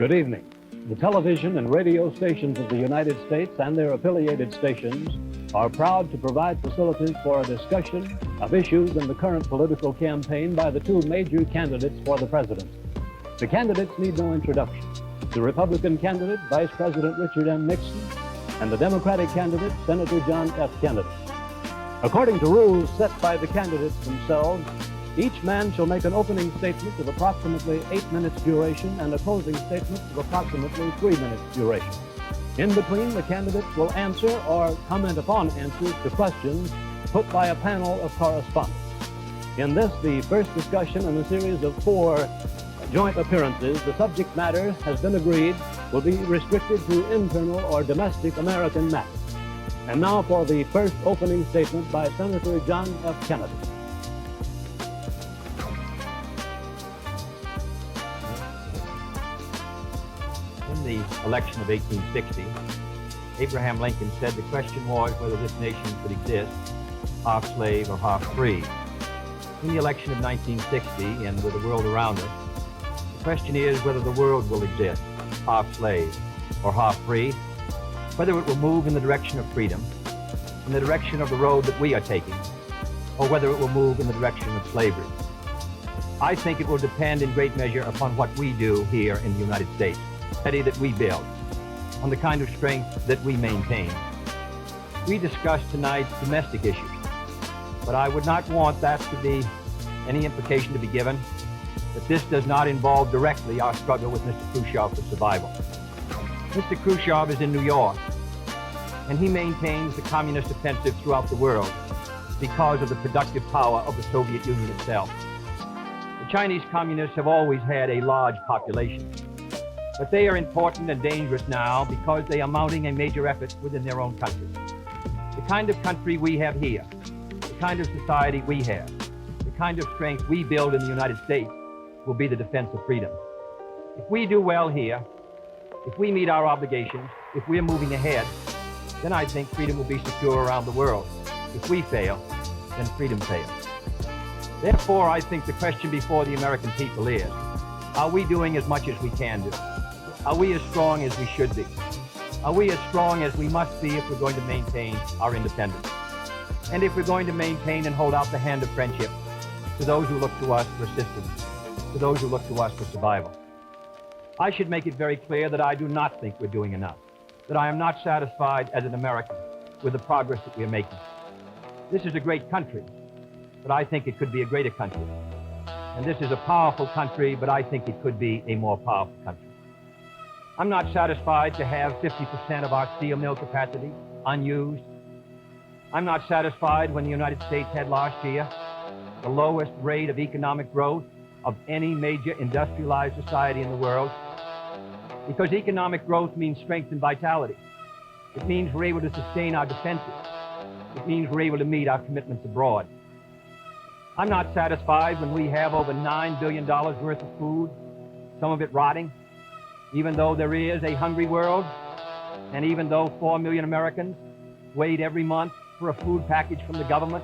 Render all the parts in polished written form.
Good evening. The television and radio stations of the United States and their affiliated stations are proud to provide facilities for a discussion of issues in the current political campaign by the two major candidates for the presidency. The candidates need no introduction. The Republican candidate, Vice President Richard M. Nixon, and the Democratic candidate, Senator John F. Kennedy. According to rules set by the candidates themselves, each man shall make an opening statement of approximately 8 minutes duration and a closing statement of approximately 3 minutes duration. In between, the candidates will answer or comment upon answers to questions put by a panel of correspondents. In this, the first discussion in a series of 4 joint appearances, the subject matter has been agreed will be restricted to internal or domestic American matters. And now for the first opening statement by Senator John F. Kennedy. In the election of 1860, Abraham Lincoln said the question was whether this nation could exist, half slave or half free. In the election of 1960, and with the world around us, the question is whether the world will exist, half slave or half free, whether it will move in the direction of freedom, in the direction of the road that we are taking, or whether it will move in the direction of slavery. I think it will depend in great measure upon what we do here in the United States, that we build, on the kind of strength that we maintain. We discussed tonight domestic issues, but I would not want that to be any implication to be given that this does not involve directly our struggle with Mr. Khrushchev for survival. Mr. Khrushchev is in New York, and he maintains the communist offensive throughout the world because of the productive power of the Soviet Union itself. The Chinese communists have always had a large population, but they are important and dangerous now because they are mounting a major effort within their own country. The kind of country we have here, the kind of society we have, the kind of strength we build in the United States will be the defense of freedom. If we do well here, if we meet our obligations, if we're moving ahead, then I think freedom will be secure around the world. If we fail, then freedom fails. Therefore, I think the question before the American people is, are we doing as much as we can do? Are we as strong as we should be? Are we as strong as we must be if we're going to maintain our independence? And if we're going to maintain and hold out the hand of friendship to those who look to us for assistance, to those who look to us for survival? I should make it very clear that I do not think we're doing enough, that I am not satisfied as an American with the progress that we are making. This is a great country, but I think it could be a greater country. And this is a powerful country, but I think it could be a more powerful country. I'm not satisfied to have 50% of our steel mill capacity unused. I'm not satisfied when the United States had last year the lowest rate of economic growth of any major industrialized society in the world, because economic growth means strength and vitality. It means we're able to sustain our defenses. It means we're able to meet our commitments abroad. I'm not satisfied when we have over $9 billion worth of food, some of it rotting, even though there is a hungry world, and even though 4 million Americans wait every month for a food package from the government,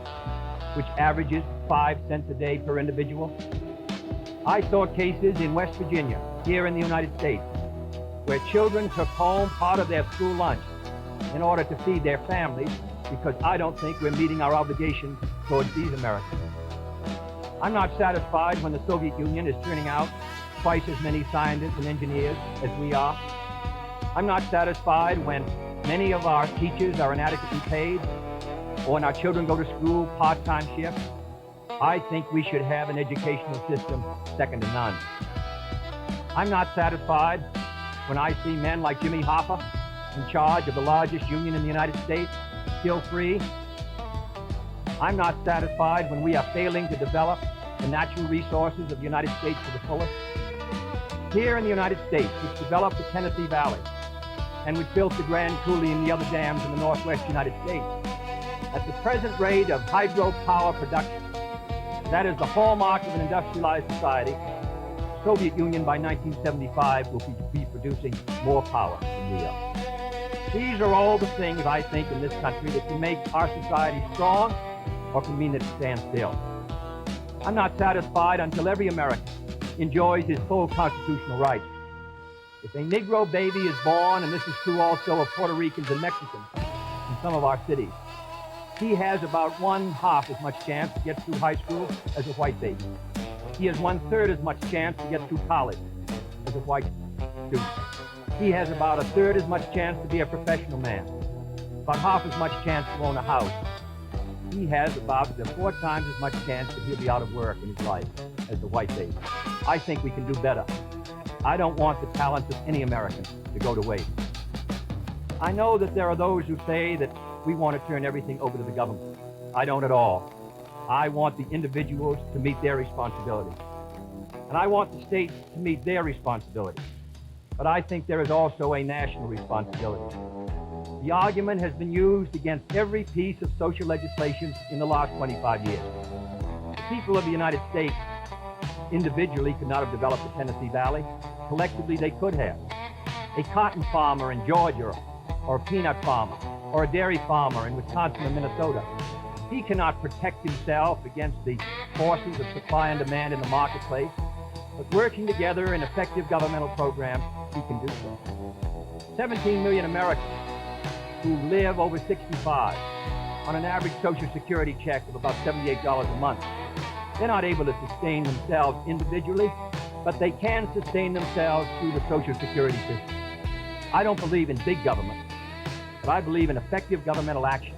which averages 5 cents a day per individual. I saw cases in West Virginia, here in the United States, where children took home part of their school lunch in order to feed their families, because I don't think we're meeting our obligations towards these Americans. I'm not satisfied when the Soviet Union is turning out twice as many scientists and engineers as we are. I'm not satisfied when many of our teachers are inadequately paid, or when our children go to school part-time shifts. I think we should have an educational system second to none. I'm not satisfied when I see men like Jimmy Hoffa in charge of the largest union in the United States, still free. I'm not satisfied when we are failing to develop the natural resources of the United States to the fullest. Here in the United States, which developed the Tennessee Valley, and which built the Grand Coulee and the other dams in the northwest United States, at the present rate of hydropower production, that is the hallmark of an industrialized society, the Soviet Union by 1975 will be producing more power than we are. These are all the things, I think, in this country that can make our society strong or can mean that it stands still. I'm not satisfied until every American enjoys his full constitutional rights. If a Negro baby is born, and this is true also of Puerto Ricans and Mexicans in some of our cities, he has about 1/2 as much chance to get through high school as a white baby. He has 1/3 as much chance to get through college as a white student. He has about 1/3 as much chance to be a professional man, about 1/2 as much chance to own a house. He has about 4 times as much chance that he'll be out of work in his life as the white baby. I think we can do better. I don't want the talents of any American to go to waste. I know that there are those who say that we want to turn everything over to the government. I don't at all. I want the individuals to meet their responsibility. And I want the states to meet their responsibility. But I think there is also a national responsibility. The argument has been used against every piece of social legislation in the last 25 years. The people of the United States individually could not have developed the Tennessee Valley. Collectively, they could have. A cotton farmer in Georgia, or a peanut farmer, or a dairy farmer in Wisconsin or Minnesota, he cannot protect himself against the forces of supply and demand in the marketplace. But working together in effective governmental programs, we can do so. 17 million Americans who live over 65 on an average Social Security check of about $78 a month. They're not able to sustain themselves individually, but they can sustain themselves through the Social Security system. I don't believe in big government, but I believe in effective governmental action.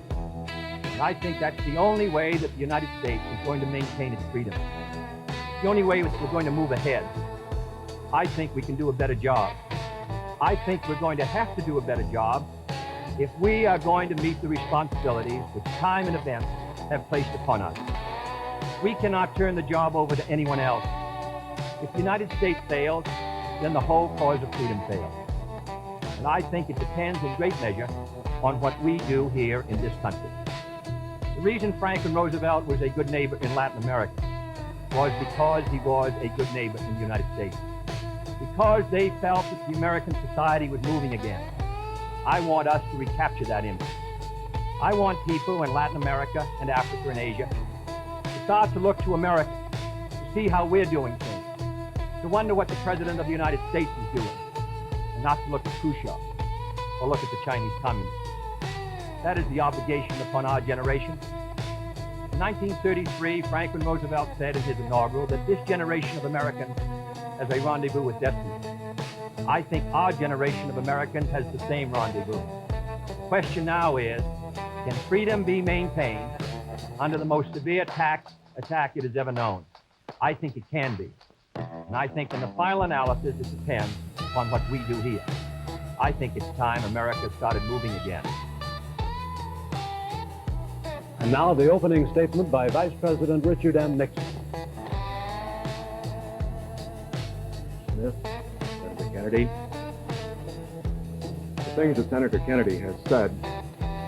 And I think that's the only way that the United States is going to maintain its freedom. The only way that we're going to move ahead. I think we can do a better job. I think we're going to have to do a better job if we are going to meet the responsibilities which time and events have placed upon us. We cannot turn the job over to anyone else. If the United States fails, then the whole cause of freedom fails. And I think it depends in great measure on what we do here in this country. The reason Franklin Roosevelt was a good neighbor in Latin America was because he was a good neighbor in the United States. Because they felt that the American society was moving again. I want us to recapture that image. I want people in Latin America and Africa and Asia to start to look to America, to see how we're doing things, to wonder what the President of the United States is doing, and not to look at Khrushchev or look at the Chinese communists. That is the obligation upon our generation. In 1933, Franklin Roosevelt said in his inaugural that this generation of Americans has a rendezvous with destiny. I think our generation of Americans has the same rendezvous. The question now is, can freedom be maintained under the most severe attack it has ever known? I think it can be. And I think in the final analysis, it depends upon what we do here. I think it's time America started moving again. And now the opening statement by Vice President Richard M. Nixon. Smith, Senator Kennedy. The things that Senator Kennedy has said,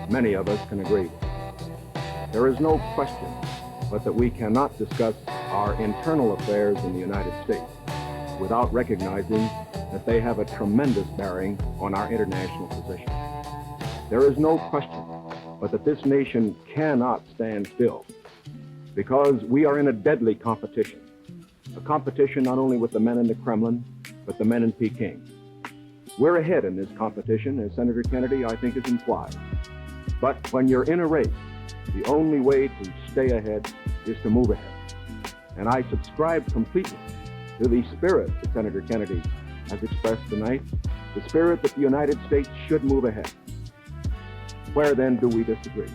many of us can agree with. There is no question but that we cannot discuss our internal affairs in the United States without recognizing that they have a tremendous bearing on our international position. There is no question but that this nation cannot stand still because we are in a deadly competition. A competition not only with the men in the Kremlin, but the men in Peking. We're ahead in this competition, as Senator Kennedy, I think, has implied. But when you're in a race, the only way to stay ahead is to move ahead. And I subscribe completely to the spirit that Senator Kennedy has expressed tonight, the spirit that the United States should move ahead. Where then do we disagree?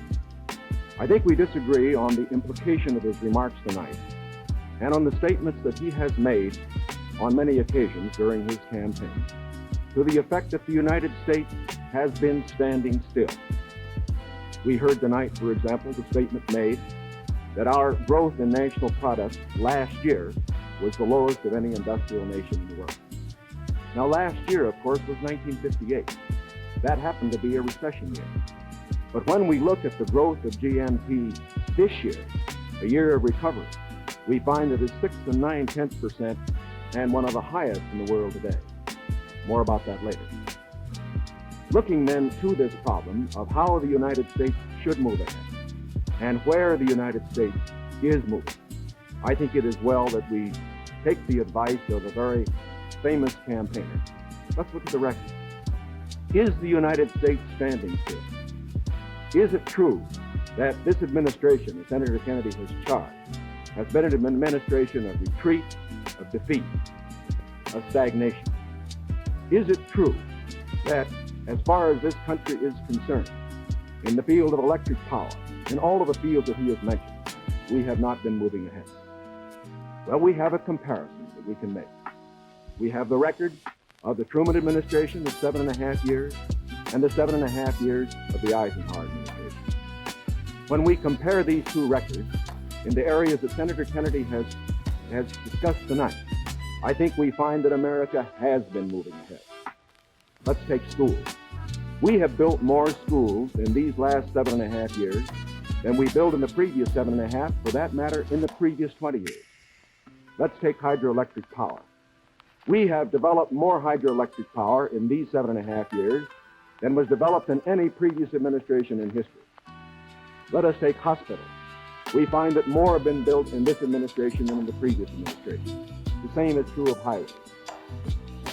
I think we disagree on the implication of his remarks tonight and on the statements that he has made on many occasions during his campaign to the effect that the United States has been standing still. We heard tonight, for example, the statement made that our growth in national product last year was the lowest of any industrial nation in the world. Now, last year, of course, was 1958. That happened to be a recession year. But when we look at the growth of GNP this year, a year of recovery, we find that it's 6 9/10% and one of the highest in the world today. More about that later. Looking then to this problem of how the United States should move ahead and where the United States is moving, I think it is well that we take the advice of a very famous campaigner, Let's look at the record. Is the United States standing still? Is it true that this administration, as Senator Kennedy has charged, has been an administration of retreat, of defeat, of stagnation? Is it true that as far as this country is concerned, in the field of electric power, in all of the fields that he has mentioned, we have not been moving ahead? Well, we have a comparison that we can make. We have the record of the Truman administration of 7.5 years and the 7.5 years of the Eisenhower administration. When we compare these two records in the areas that Senator Kennedy has discussed tonight, I think we find that America has been moving ahead. Let's take schools. We have built more schools in these last 7.5 years than we built in the previous 7.5, for that matter, in the previous 20 years. Let's take hydroelectric power. We have developed more hydroelectric power in these 7.5 years than was developed in any previous administration in history. Let us take hospitals. We find that more have been built in this administration than in the previous administration. The same is true of highways.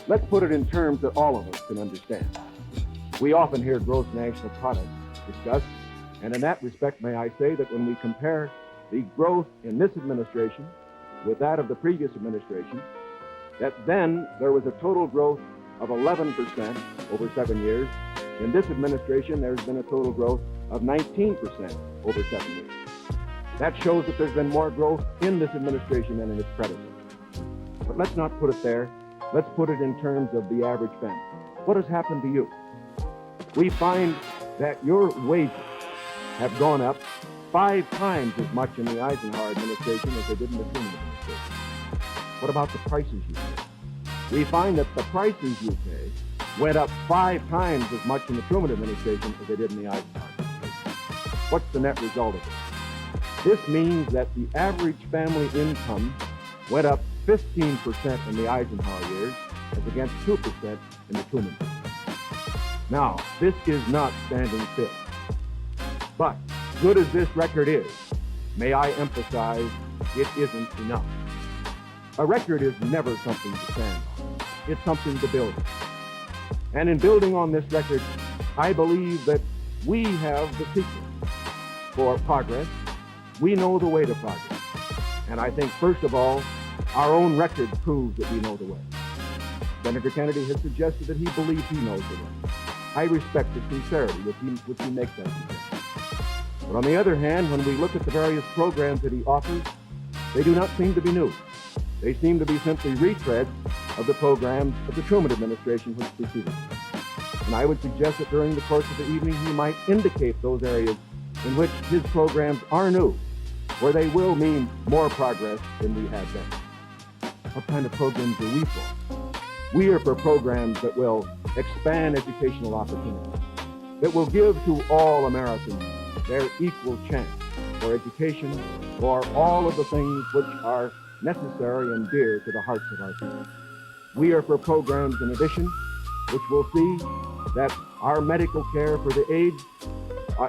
Let's put it in terms that all of us can understand. We often hear gross national product discussed, and in that respect, may I say that when we compare the growth in this administration with that of the previous administration, that then there was a total growth of 11% over 7 years. In this administration, there's been a total growth of 19% over 7 years. That shows that there's been more growth in this administration than in its predecessor. But let's not put it there. Let's put it in terms of the average family. What has happened to you? We find that your wages have gone up 5 times as much in the Eisenhower administration as they did in the Truman administration. What about the prices you pay? We find that the prices you pay went up 5 times as much in the Truman administration as they did in the Eisenhower administration. What's the net result of this? This means that the average family income went up 15% in the Eisenhower years as against 2% in the Truman years. Now, this is not standing still. But good as this record is, may I emphasize, it isn't enough. A record is never something to stand on. It's something to build on. And in building on this record, I believe that we have the secret for progress. We know the way to progress. And I think, first of all, our own record proves that we know the way. Senator Kennedy has suggested that he believes he knows the way. I respect the sincerity with which he makes that suggestion. But on the other hand, when we look at the various programs that he offers, they do not seem to be new. They seem to be simply retreads of the programs of the Truman administration which preceded it. And I would suggest that during the course of the evening, he might indicate those areas in which his programs are new, where they will mean more progress than we had then. What kind of programs are we for? We are for programs that will expand educational opportunities, that will give to all Americans their equal chance for education, for all of the things which are necessary and dear to the hearts of our people. We are for programs, in addition, which will see that our medical care for the aged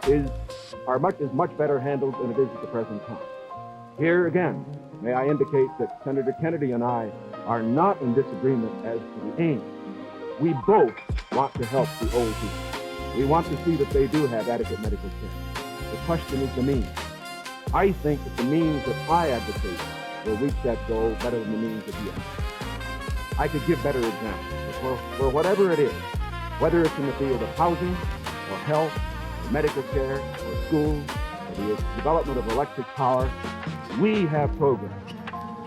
is much better handled than it is at the present time. Here again, may I indicate that Senator Kennedy and I are not in disagreement as to the aim. We both want to help the old people. We want to see that they do have adequate medical care. The question is the means. I think that the means that I advocate will reach that goal better than the means that he advocates. I could give better examples. For whatever it is, whether it's in the field of housing, or health, or medical care, or schools, or the development of electric power, we have programs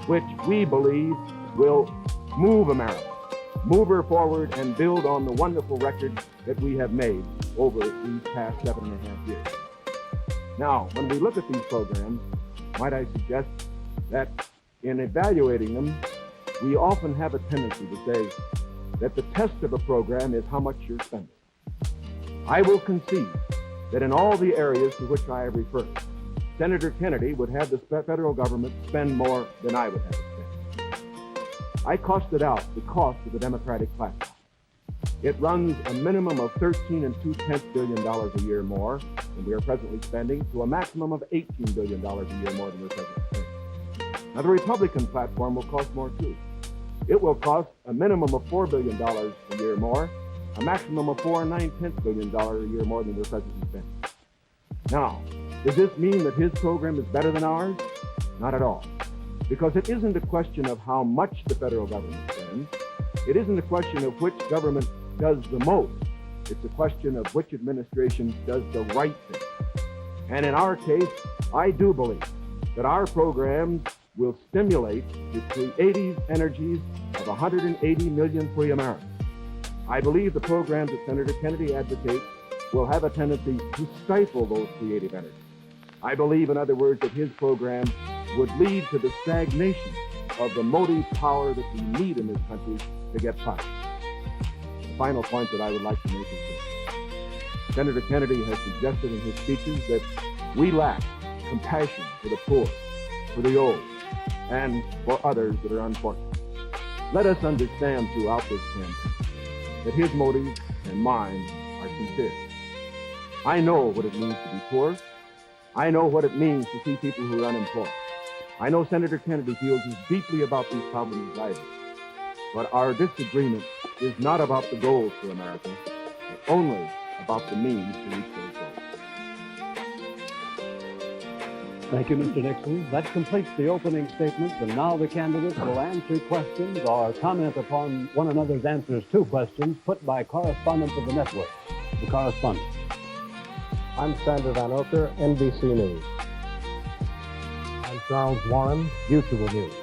which we believe will move America, move her forward, and build on the wonderful record that we have made over these past 7.5 years. Now, when we look at these programs, might I suggest that in evaluating them, we often have a tendency to say that the test of a program is how much you're spending. I will concede that in all the areas to which I have referred, Senator Kennedy would have the federal government spend more than I would have it spend. I costed out the cost of the Democratic platform. It runs a minimum of $13.2 billion a year more than we are presently spending, to a maximum of $18 billion a year more than we're presently spending. Now, the Republican platform will cost more too. It will cost a minimum of $4 billion a year more, a maximum of $4.9 billion a year more than we're presently spending. Now, does this mean that his program is better than ours? Not at all. Because it isn't a question of how much the federal government spends. It isn't a question of which government does the most. It's a question of which administration does the right thing. And in our case, I do believe that our programs will stimulate the creative energies of 180 million free Americans. I believe the programs that Senator Kennedy advocates will have a tendency to stifle those creative energies. I believe, in other words, that his program would lead to the stagnation of the motive power that we need in this country to get past. The final point that I would like to make is this. Senator Kennedy has suggested in his speeches that we lack compassion for the poor, for the old, and for others that are unfortunate. Let us understand throughout this campaign that his motives and mine are sincere. I know what it means to be poor. I know what it means to see people who are unemployed. I know Senator Kennedy feels as deeply about these problems as I do. But our disagreement is not about the goals for America, but only about the means to reach those goals. Thank you, Mr. Nixon. That completes the opening statements, and now the candidates will answer questions or comment upon one another's answers to questions put by correspondents of the network. The correspondent. I'm Sander Van Oker, NBC News. I'm Charles Warren, Mutual News.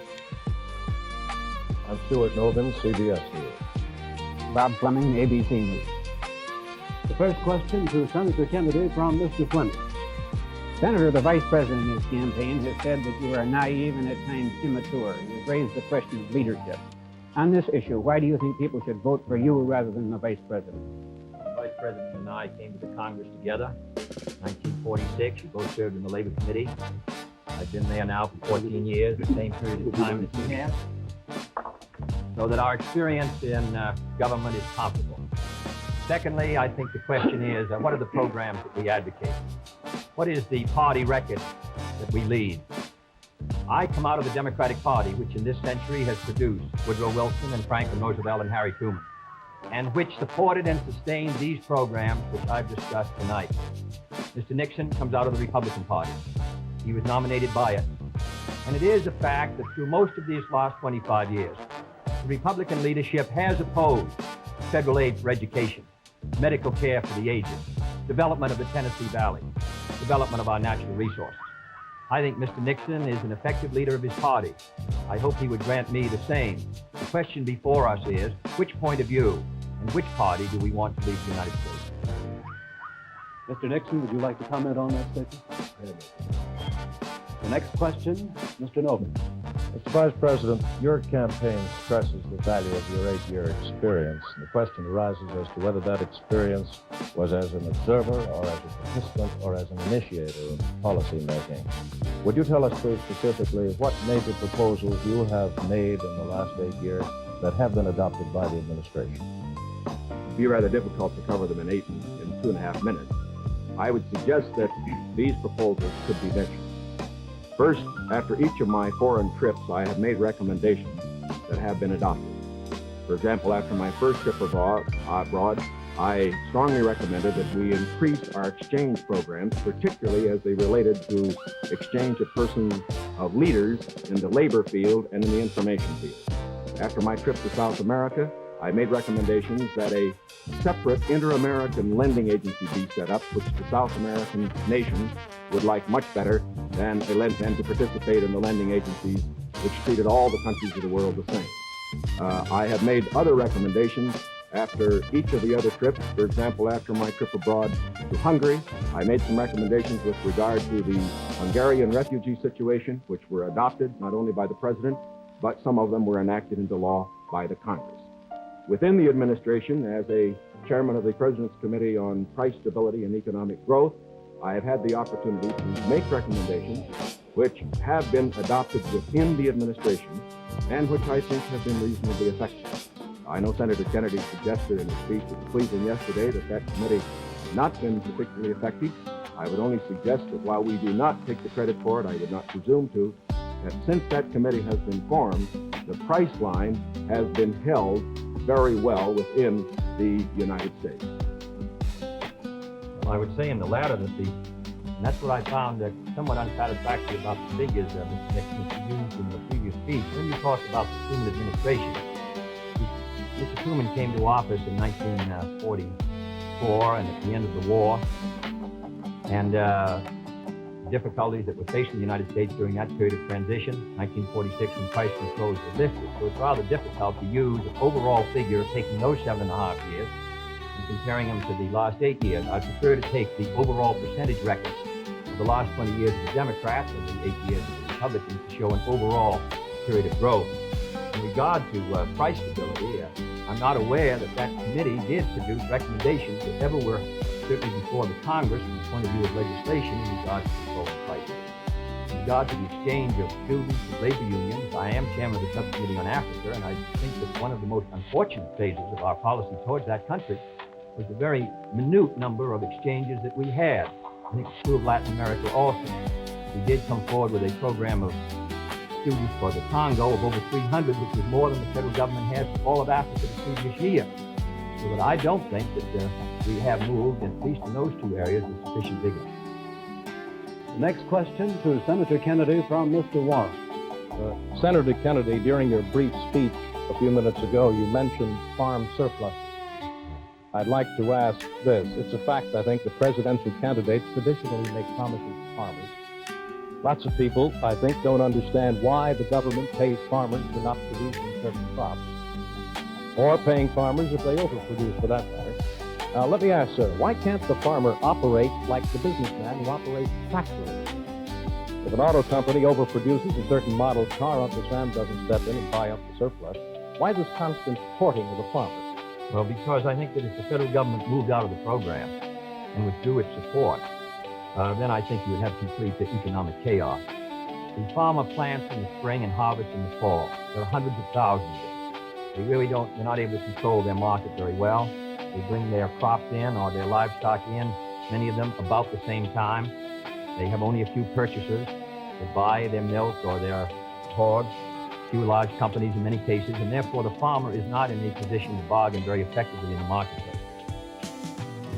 I'm Stuart Novin, CBS News. Bob Fleming, ABC News. The first question to Senator Kennedy from Mr. Fleming. Senator, the Vice President in his campaign has said that you are naive and at times immature. He has raised the question of leadership. On this issue, why do you think people should vote for you rather than the Vice President? The Vice President and I came to the Congress together in 1946. We both served in the Labor Committee. I've been there now for 14 years, the same period of time that he has. So that our experience in government is comparable. Secondly, I think the question is, what are the programs that we advocate? What is the party record that we lead? I come out of the Democratic Party, which in this century has produced Woodrow Wilson and Franklin Roosevelt and Harry Truman, and which supported and sustained these programs which I've discussed tonight. Mr. Nixon comes out of the Republican Party. He was nominated by it. And it is a fact that through most of these last 25 years, the Republican leadership has opposed federal aid for education, medical care for the aged, development of the Tennessee Valley, development of our natural resources. I think Mr. Nixon is an effective leader of his party. I hope he would grant me the same. The question before us is, which point of view and which party do we want to lead the United States? Mr. Nixon, would you like to comment on that statement? The next question, Mr. Novin. Mr. Vice President, your campaign stresses the value of your 8-year experience. And the question arises as to whether that experience was as an observer or as a participant or as an initiator of policy making. Would you tell us, please, specifically what major proposals you have made in the last 8 years that have been adopted by the administration? It'd be rather difficult to cover them in 2.5 minutes. I would suggest that these proposals could be mentioned. First, after each of my foreign trips, I have made recommendations that have been adopted. For example, after my first trip abroad, I strongly recommended that we increase our exchange programs, particularly as they related to exchange of persons of leaders in the labor field and in the information field. After my trip to South America, I made recommendations that a separate inter-American lending agency be set up, which the South American nations would like much better than to participate in the lending agencies which treated all the countries of the world the same. I have made other recommendations after each of the other trips. For example, after my trip abroad to Hungary, I made some recommendations with regard to the Hungarian refugee situation, which were adopted not only by the President, but some of them were enacted into law by the Congress. Within the administration, as a chairman of the President's Committee on Price Stability and Economic Growth, I have had the opportunity to make recommendations which have been adopted within the administration and which I think have been reasonably effective. I know Senator Kennedy suggested in his speech at Cleveland yesterday that committee has not been particularly effective. I would only suggest that while we do not take the credit for it, I would not presume to, that since that committee has been formed, the price line has been held very well within the United States. Well, I would say in the latter that and that's what I found somewhat unsatisfactory about the figures Mr. Nixon used in the previous speech. When you talk about the Truman administration, Mr. Truman came to office in 1944 and at the end of the war, and difficulties that were facing the United States during that period of transition, 1946, when price controls were lifted. So it's rather difficult to use an overall figure taking those 7.5 years and comparing them to the last 8 years. I prefer to take the overall percentage record of the last 20 years of the Democrats and the 8 years of the Republicans to show an overall period of growth. In regard to price stability, I'm not aware that that committee did produce recommendations that ever were certainly before the Congress from the point of view of legislation in regard to controlling prices. In regard to the exchange of students and labor unions, I am chairman of the subcommittee on Africa, and I think that one of the most unfortunate phases of our policy towards that country was the very minute number of exchanges that we had. I think it's true of Latin America also. We did come forward with a program of students for the Congo of over 300, which was more than the federal government had for all of Africa the previous year. So that I don't think that we have moved, at least in those two areas, with sufficient vigor. The next question to Senator Kennedy from Mr. Warren. Senator Kennedy, during your brief speech a few minutes ago, you mentioned farm surplus. I'd like to ask this. It's a fact, I think, that presidential candidates traditionally make promises to farmers. Lots of people, I think, don't understand why the government pays farmers for not producing certain crops, or paying farmers if they overproduce, for that matter. Now, let me ask, sir, why can't the farmer operate like the businessman who operates factories? If an auto company overproduces a certain model car, Uncle Sam doesn't step in and buy up the surplus. Why this constant courting of the farmer? Well, because I think that if the federal government moved out of the program and withdrew its support, then I think you would have complete economic chaos. The farmer plants in the spring and harvests in the fall. There are hundreds of thousands of them. They're not able to control their market very well. They bring their crops in or their livestock in, many of them about the same time. They have only a few purchasers. They buy their milk or their hogs, few large companies in many cases, and therefore the farmer is not in a position to bargain very effectively in the marketplace.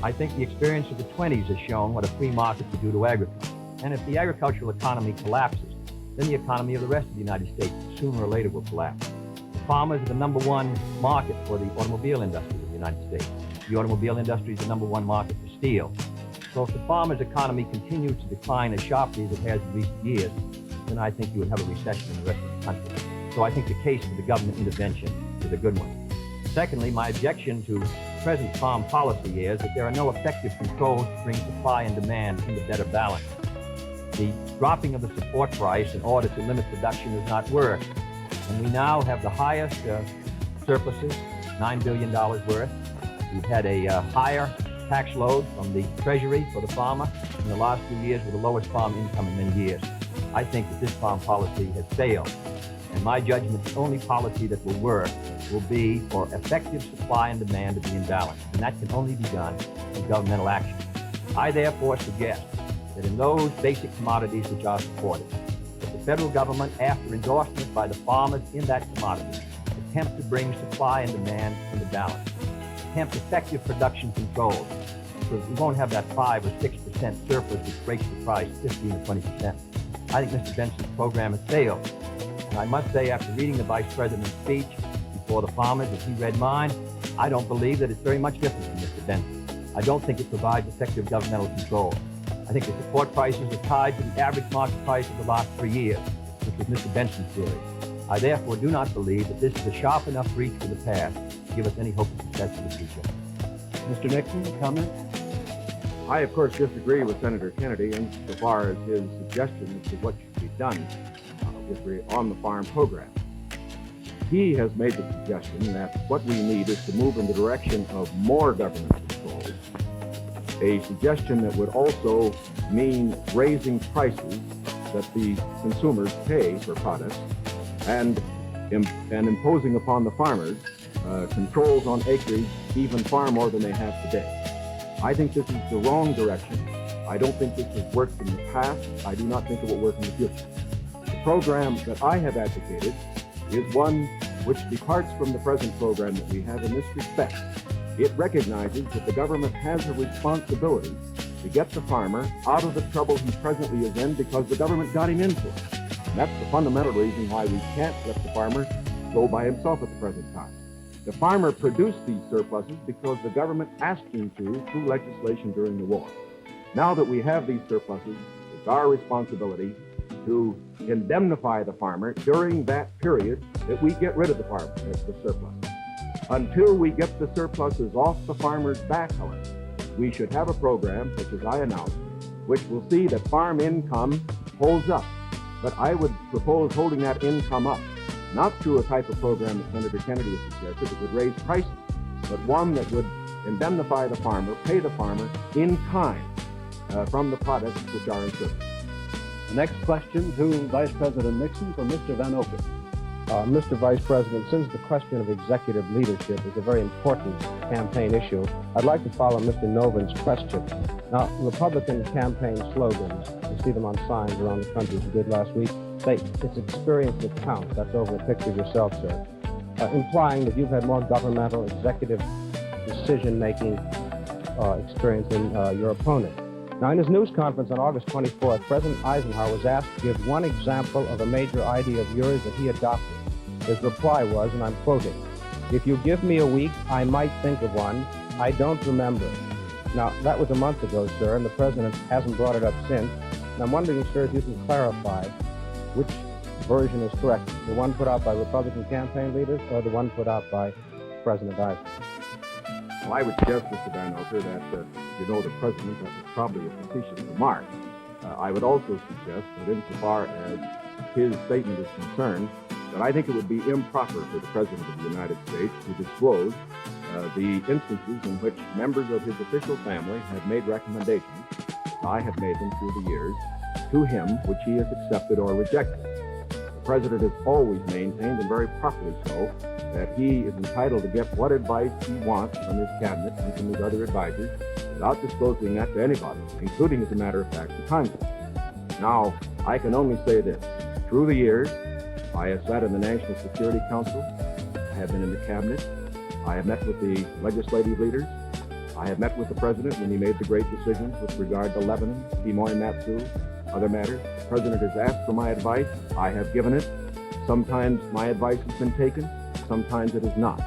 I think the experience of the 20s has shown what a free market could do to agriculture. And if the agricultural economy collapses, then the economy of the rest of the United States sooner or later will collapse. The farmers are the number one market for the automobile industry of the United States. The automobile industry is the number one market for steel. So if the farmer's economy continues to decline as sharply as it has in recent years, then I think you would have a recession in the rest of the country. So I think the case for the government intervention is a good one. Secondly, my objection to present farm policy is that there are no effective controls to bring supply and demand into better balance. The dropping of the support price in order to limit production does not work. And we now have the highest surpluses, $9 billion worth. We've had a higher tax load from the Treasury for the farmer in the last few years with the lowest farm income in many years. I think that this farm policy has failed. And my judgment, the only policy that will work will be for effective supply and demand to be in balance. And that can only be done through governmental action. I therefore suggest that in those basic commodities which are supported, that the federal government, after endorsement by the farmers in that commodity, attempt to bring supply and demand into balance, attempt effective production controls, so that we won't have that 5 or 6% surplus which breaks the price 15 or 20%. I think Mr. Benson's program has failed. And I must say, after reading the Vice President's speech before the farmers, as he read mine, I don't believe that it's very much different from Mr. Benson. I don't think it provides effective governmental control. I think the support prices are tied to the average market price of the last 3 years, which was Mr. Benson's theory. I therefore do not believe that this is a sharp enough reach for the past to give us any hope of success in the future. Mr. Nixon, comment? I, of course, disagree with Senator Kennedy insofar as his suggestion as to what should be done on the farm program. He has made the suggestion that what we need is to move in the direction of more government control, a suggestion that would also mean raising prices that the consumers pay for products and imposing upon the farmers controls on acreage even far more than they have today. I think this is the wrong direction. I don't think this has worked in the past. I do not think it will work in the future. The program that I have advocated is one which departs from the present program that we have in this respect. It recognizes that the government has a responsibility to get the farmer out of the trouble he presently is in because the government got him into it. And that's the fundamental reason why we can't let the farmer go by himself at the present time. The farmer produced these surpluses because the government asked him to through legislation during the war. Now that we have these surpluses, it's our responsibility to indemnify the farmer during that period that we get rid of the surplus. Until we get the surpluses off the farmer's back, however, we should have a program, such as I announced, which will see that farm income holds up. But I would propose holding that income up, not through a type of program that Senator Kennedy has suggested that would raise prices, but one that would indemnify the farmer, pay the farmer in kind from the products which are in surplus. The next question to Vice President Nixon from Mr. Van Oken. Mr. Vice President, since the question of executive leadership is a very important campaign issue, I'd like to follow Mr. Novin's question. Now, Republican campaign slogans, you see them on signs around the country, as you did last week, say, it's experience that counts. That's over a picture of yourself, sir. Implying that you've had more governmental, executive decision-making experience than your opponent. Now, in his news conference on August 24th, President Eisenhower was asked to give one example of a major idea of yours that he adopted. His reply was, and I'm quoting, "If you give me a week, I might think of one. I don't remember." Now, that was a month ago, sir, and the president hasn't brought it up since. And I'm wondering, sir, if you can clarify which version is correct, the one put out by Republican campaign leaders or the one put out by President Eisenhower? Well, I would suggest, Mr. Van Oker, that the president, that was probably a facetious remark. I would also suggest that insofar as his statement is concerned, that I think it would be improper for the President of the United States to disclose the instances in which members of his official family have made recommendations, I have made them through the years, to him, which he has accepted or rejected. The President has always maintained, and very properly so, that he is entitled to get what advice he wants from his cabinet and from his other advisors without disclosing that to anybody, including, as a matter of fact, to Congress. Now, I can only say this. Through the years, I have sat in the National Security Council. I have been in the cabinet. I have met with the legislative leaders. I have met with the president when he made the great decisions with regard to Lebanon, Timor and Matsu, other matters. The president has asked for my advice. I have given it. Sometimes my advice has been taken. Sometimes it is not.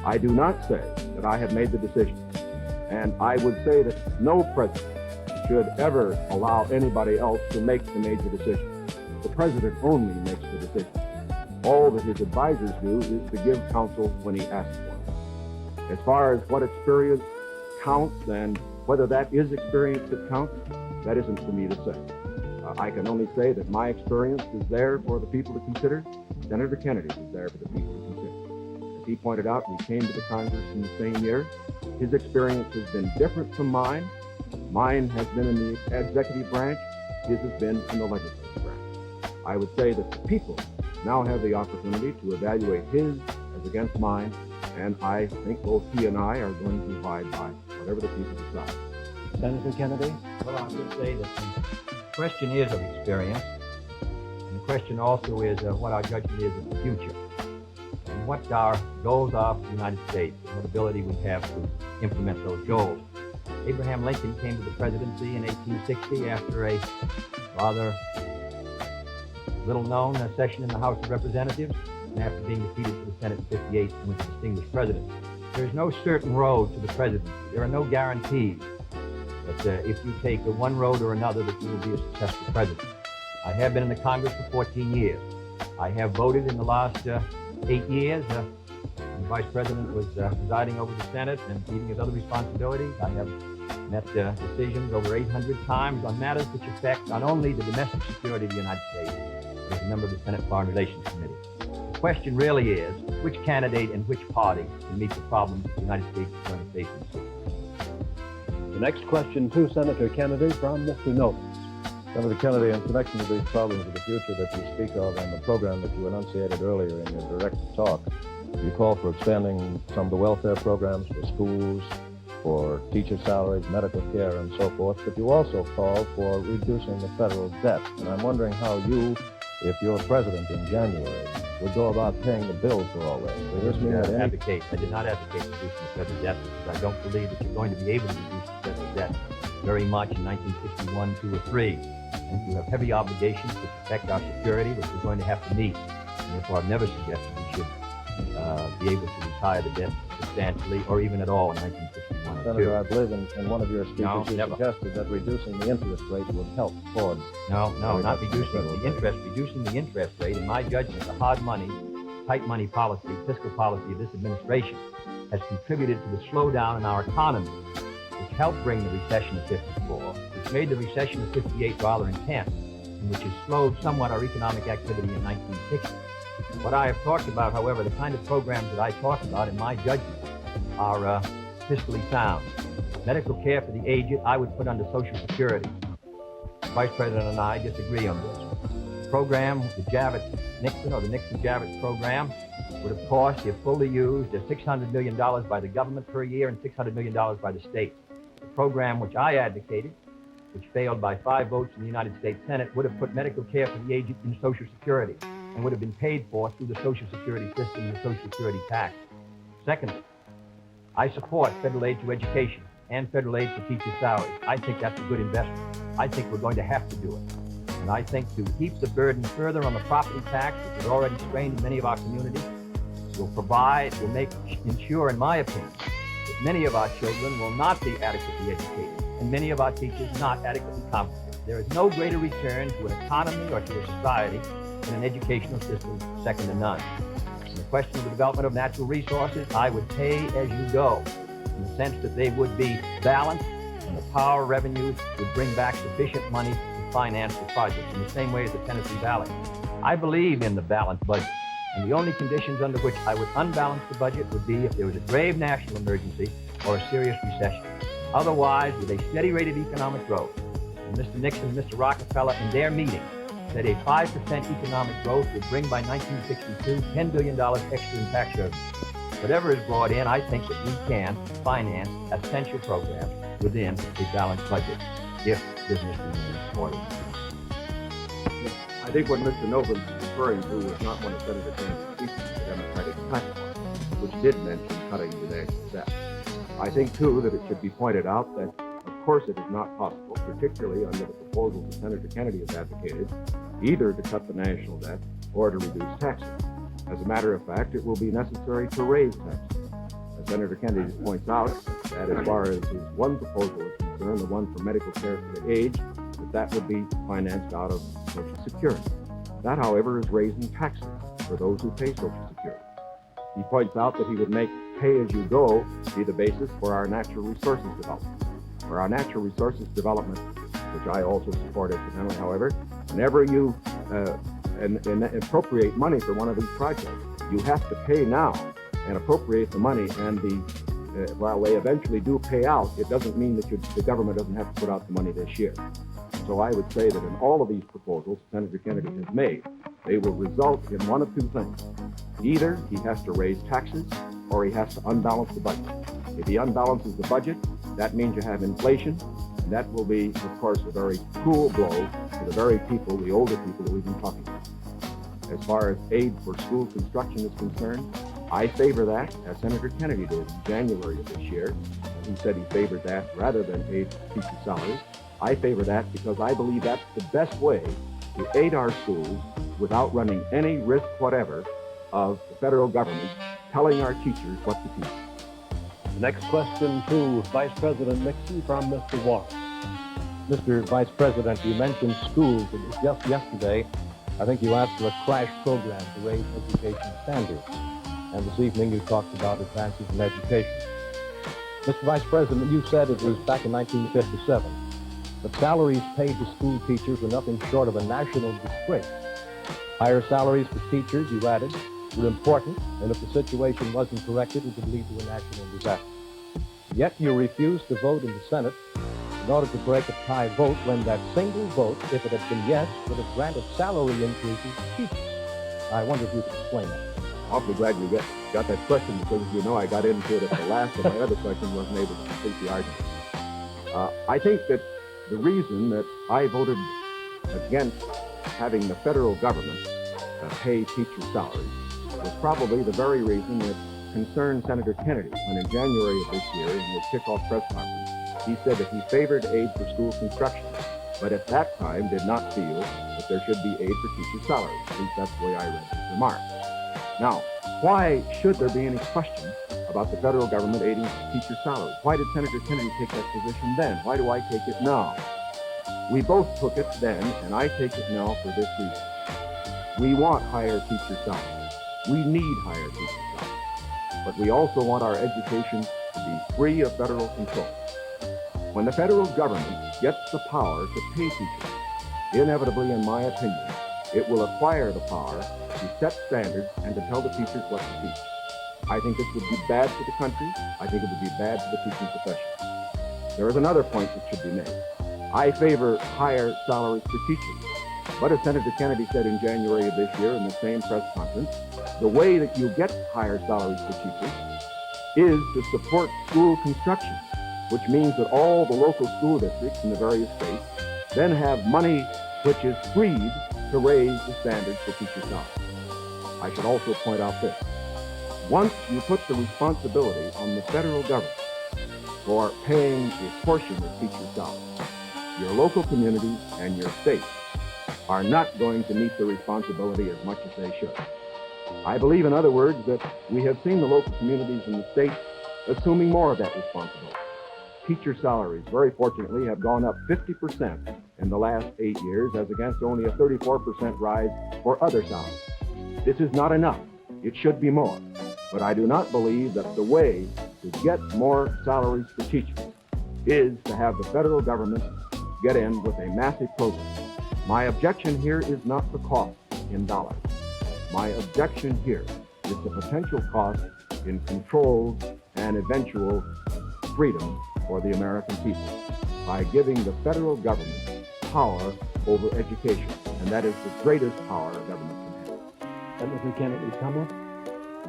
I do not say that I have made the decision. And I would say that no president should ever allow anybody else to make the major decision. The president only makes the decision. All that his advisors do is to give counsel when he asks for it. As far as what experience counts and whether that is experience that counts, that isn't for me to say. I can only say that my experience is there for the people to consider. Senator Kennedy is there for the people to consider. As he pointed out, we came to the Congress in the same year. His experience has been different from mine. Mine has been in the executive branch. His has been in the legislative branch. I would say that the people now have the opportunity to evaluate his as against mine, and I think both he and I are going to abide by whatever the people decide. Senator Kennedy? Well, I would say that the question is of experience, and the question also is what our judgment is of the future, and what our goals are for the United States, and what ability we have to implement those goals. Abraham Lincoln came to the presidency in 1860 after a rather little-known session in the House of Representatives, and after being defeated for the Senate in 58 and was a distinguished president. There's no certain road to the presidency. There are no guarantees that if you take one road or another that you will be a successful president. I have been in the Congress for 14 years. I have voted in the last 8 years. The Vice President was presiding over the Senate and leading his other responsibilities. I have met decisions over 800 times on matters which affect not only the domestic security of the United States, but as a member of the Senate Foreign Relations Committee. The question really is, which candidate and which party can meet the problems the United States is going to face in the future? The next question to Senator Kennedy from Mr. Nobles. Senator Kennedy, in connection with these problems of the future that you speak of and the program that you enunciated earlier in your direct talk, you call for expanding some of the welfare programs for schools, for teacher salaries, medical care, and so forth, but you also call for reducing the federal debt. And I'm wondering how you if you're president in January, would go about paying the bill for all that. Does this mean that I did not advocate reducing the federal debt because I don't believe that you're going to be able to reduce the federal debt very much in 1961, 2, or 3. And you have heavy obligations to protect our security, which we're going to have to meet. And therefore, I've never suggested we should be able to retire the debt substantially or even at all in 1961 or 2. Senator, I believe in one of your speeches you never. suggested that reducing the interest rate would help toward... No, not reducing the interest. Reducing the interest rate, in my judgment, the hard money, tight money policy, fiscal policy of this administration has contributed to the slowdown in our economy, which helped bring the recession of 54, which made the recession of 58 rather intense, and which has slowed somewhat our economic activity in 1960. What I have talked about, however, the kind of programs that I talk about, in my judgment, are fiscally sound. Medical care for the aged, I would put under Social Security. The Vice President and I disagree on this. The program, the Javits-Nixon or the Nixon-Javits program, would have cost, if fully used, $600 million by the government per year and $600 million by the states. The program which I advocated, which failed by 5 votes in the United States Senate, would have put medical care for the aged in Social Security and would have been paid for through the Social Security system and the Social Security tax. Secondly, I support federal aid to education and federal aid for teachers' salaries. I think that's a good investment. I think we're going to have to do it. And I think to heap the burden further on the property tax, which is already strained in many of our communities, will ensure, in my opinion, that many of our children will not be adequately educated and many of our teachers not adequately competent. There is no greater return to an economy or to a society than an educational system second to none. In the question of the development of natural resources, I would pay as you go, in the sense that they would be balanced and the power revenues would bring back sufficient money to finance the projects in the same way as the Tennessee Valley. I believe in the balanced budget, and the only conditions under which I would unbalance the budget would be if there was a grave national emergency or a serious recession. Otherwise, with a steady rate of economic growth, and Mr. Nixon and Mr. Rockefeller in their meeting said a 5% economic growth would bring by 1962 $10 billion extra in tax revenue. Whatever is brought in, I think that we can finance essential programs within a balanced budget if business remains orderly. I think what Mr. Novum is referring to was not one of Senator Kennedy's speeches, the Democratic platform, which did mention cutting the national debt. I think, too, that it should be pointed out that, of course, it is not possible, particularly under the proposals that Senator Kennedy has advocated, either to cut the national debt or to reduce taxes. As a matter of fact, it will be necessary to raise taxes. As Senator Kennedy points out, that as far as his one proposal is concerned, the one for medical care for the aged, that would be financed out of Social Security. That, however, is raising taxes for those who pay Social Security. He points out that he would make pay-as-you-go be the basis for our natural resources development. For our natural resources development, which I also support incidentally, however, whenever you appropriate money for one of these projects, you have to pay now and appropriate the money, and while they eventually do pay out, it doesn't mean that the government doesn't have to put out the money this year. So I would say that in all of these proposals Senator Kennedy has made, they will result in one of two things. Either he has to raise taxes or he has to unbalance the budget. If he unbalances the budget, that means you have inflation, and that will be, of course, a very cruel blow to the very people, the older people that we've been talking about. As far as aid for school construction is concerned, I favor that, as Senator Kennedy did in January of this year. He said he favored that rather than aid to teacher salaries. I favor that because I believe that's the best way to aid our schools without running any risk whatever of the federal government telling our teachers what to teach. The next question to Vice President Nixon from Mr. Warren. Mr. Vice President, you mentioned schools. It was just yesterday, I think you asked for a crash program to raise education standards. And this evening you talked about advances in education. Mr. Vice President, you said it was back in 1957 that salaries paid to school teachers were nothing short of a national disgrace. Higher salaries for teachers, you added, were important, and if the situation wasn't corrected, it would lead to a national disaster. Yet you refused to vote in the Senate in order to break a tie vote when that single vote, if it had been yes, would have granted salary increases to teachers. I wonder if you could explain that. Awfully glad you got that question, because as you know, I got into it at the last, and my other question wasn't able to complete the argument. I think that the reason that I voted against having the federal government pay teacher salaries was probably the very reason that concerned Senator Kennedy when in January of this year in the kickoff press conference, he said that he favored aid for school construction, but at that time did not feel that there should be aid for teacher salaries. At least that's the way I read his remarks. Now, why should there be any question about the federal government aiding teacher salaries? Why did Senator Kennedy take that position then? Why do I take it now? We both took it then, and I take it now for this reason. We want higher teacher salaries. We need higher teacher salaries. But we also want our education to be free of federal control. When the federal government gets the power to pay teachers, inevitably, in my opinion, it will acquire the power to set standards and to tell the teachers what to teach. I think this would be bad for the country. I think it would be bad for the teaching profession. There is another point that should be made. I favor higher salaries for teachers. But as Senator Kennedy said in January of this year in the same press conference, the way that you get higher salaries for teachers is to support school construction, which means that all the local school districts in the various states then have money which is freed to raise the standards for teacher salaries. I should also point out this. Once you put the responsibility on the federal government for paying a portion of teacher salaries, your local communities and your states are not going to meet the responsibility as much as they should. I believe, in other words, that we have seen the local communities and the states assuming more of that responsibility. Teacher salaries, very fortunately, have gone up 50% in the last 8 years, as against only a 34% rise for other salaries. This is not enough. It should be more. But I do not believe that the way to get more salaries for teachers is to have the federal government get in with a massive program. My objection here is not the cost in dollars. My objection here is the potential cost in control and eventual freedom for the American people by giving the federal government power over education. And that is the greatest power a government can have. Senator Kennedy, comment?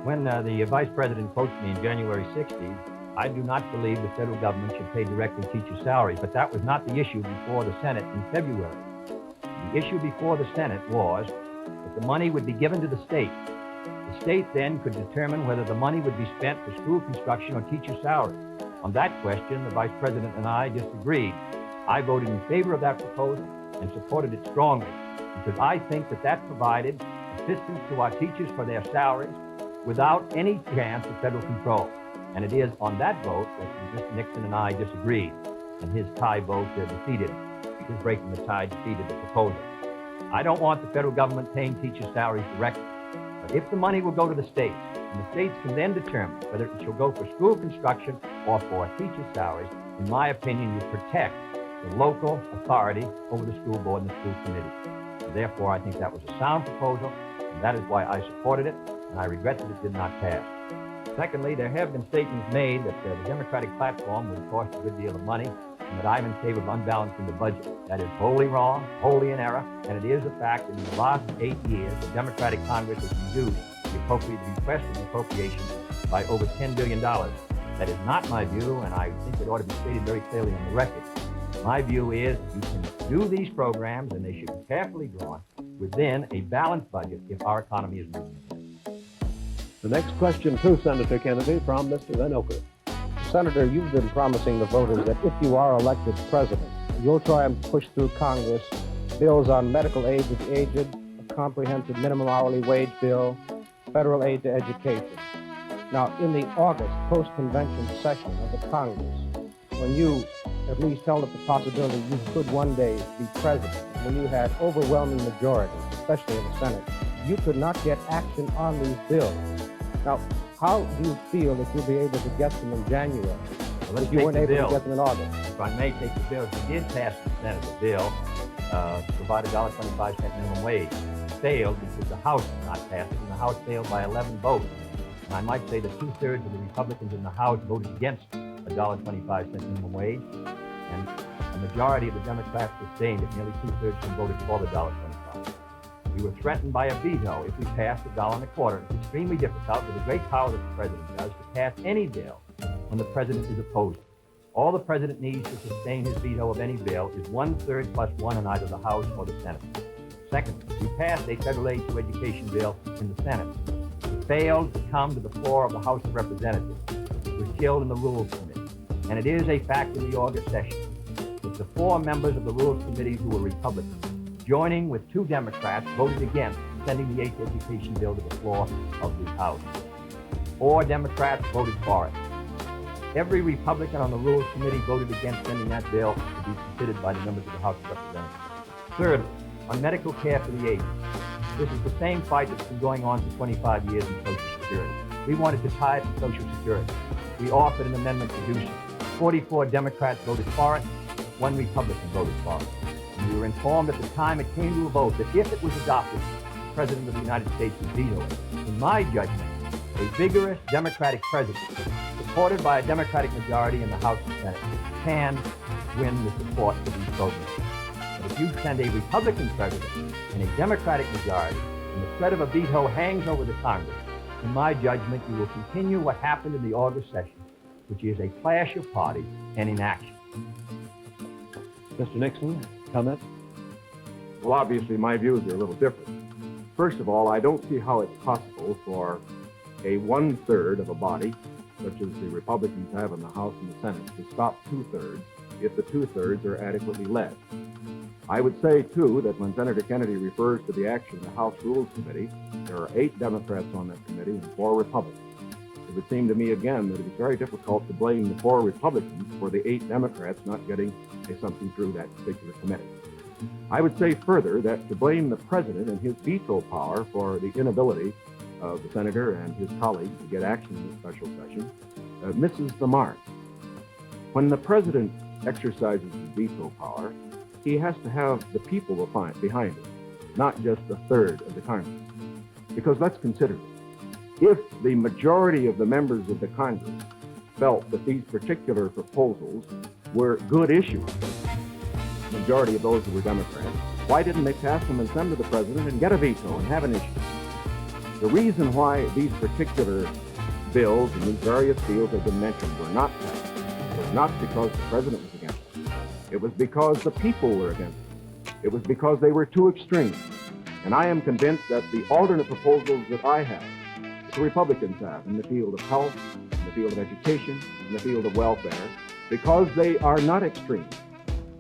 When the vice president quotes me in January 60s, I do not believe the federal government should pay directly teacher salaries, but that was not the issue before the Senate in February. The issue before the Senate was that the money would be given to the state. The state then could determine whether the money would be spent for school construction or teacher salaries. On that question, the vice president and I disagreed. I voted in favor of that proposal and supported it strongly because I think that that provided assistance to our teachers for their salaries without any chance of federal control. And it is on that vote that Mr. Nixon and I disagreed, and his tie vote defeated. His breaking the tie defeated the proposal. I don't want the federal government paying teacher salaries directly, but if the money will go to the states, and the states can then determine whether it shall go for school construction or for teacher salaries, in my opinion, you protect the local authority over the school board and the school committee. And therefore, I think that was a sound proposal, and that is why I supported it, and I regret that it did not pass. Secondly, there have been statements made that the Democratic platform would cost a good deal of money, and that I'm in favor of unbalancing the budget. That is wholly wrong, wholly in error, and it is a fact that in the last 8 years, the Democratic Congress has reduced the request for appropriations by over $10 billion. That is not my view, and I think it ought to be stated very clearly on the record. My view is you can do these programs, and they should be carefully drawn within a balanced budget if our economy is moving. The next question to Senator Kennedy from Mr. Van Oker. Senator, you've been promising the voters that if you are elected president, you'll try and push through Congress bills on medical aid to the aged, a comprehensive minimum hourly wage bill, federal aid to education. Now, in the August post-convention session of the Congress, when you at least held up the possibility you could one day be president, when you had overwhelming majorities, especially in the Senate, you could not get action on these bills. Now, how do you feel that you'll be able to get them in January if you weren't able to get them in August? If I may take the bill, we did pass the Senate a bill to provide a $1.25 minimum wage. It failed because the House did not pass it, and the House failed by 11 votes. And I might say that 2/3 of the Republicans in the House voted against a $1.25 minimum wage, and a majority of the Democrats sustained it. Nearly 2/3 of them voted for the $1.25. We were threatened by a veto if we passed $1.25. It's extremely difficult with the great power that the president does to pass any bill when the president is opposed. All the president needs to sustain his veto of any bill is 1/3 plus 1 in either the House or the Senate. Second, we passed a federal aid to education bill in the Senate. It failed to come to the floor of the House of Representatives. It was killed in the Rules Committee. And it is a fact in the August session that the 4 members of the Rules Committee who were Republicans, joining with 2 Democrats, voted against sending the 8th education bill to the floor of the House. 4 Democrats voted for it. Every Republican on the Rules Committee voted against sending that bill to be considered by the members of the House of Representatives. Third, on medical care for the aged. This is the same fight that's been going on for 25 years in Social Security. We wanted to tie it to Social Security. We offered an amendment to do so. 44 Democrats voted for it, 1 Republican voted for it. And we were informed at the time it came to a vote that if it was adopted, the President of the United States would veto it. In my judgment, a vigorous Democratic president, supported by a Democratic majority in the House and Senate, can win the support for these programs. But if you send a Republican president and a Democratic majority, and the threat of a veto hangs over the Congress, in my judgment, you will continue what happened in the August session, which is a clash of parties and inaction. Mr. Nixon, comment? Well, obviously, my views are a little different. First of all, I don't see how it's possible for a 1/3 of a body, such as the Republicans have in the House and the Senate, to stop 2/3 if the 2/3 are adequately led. I would say, too, that when Senator Kennedy refers to the action of the House Rules Committee, there are 8 Democrats on that committee and 4 Republicans. It would seem to me, again, that it is very difficult to blame the 4 Republicans for the 8 Democrats not getting something through that particular committee. I would say further that to blame the President and his veto power for the inability of the Senator and his colleagues to get action in this special session misses the mark. When the President exercises his veto power, he has to have the people behind him, not just a third of the Congress. Because let's consider it. If the majority of the members of the Congress felt that these particular proposals were good issues, the majority of those who were Democrats, why didn't they pass them and send to the President and get a veto and have an issue? The reason why these particular bills in these various fields have been mentioned were not passed was not because the President was against them. It was because the people were against them. It was because they were too extreme. And I am convinced that the alternate proposals that I have, the Republicans have in the field of health, in the field of education, in the field of welfare, because they are not extreme,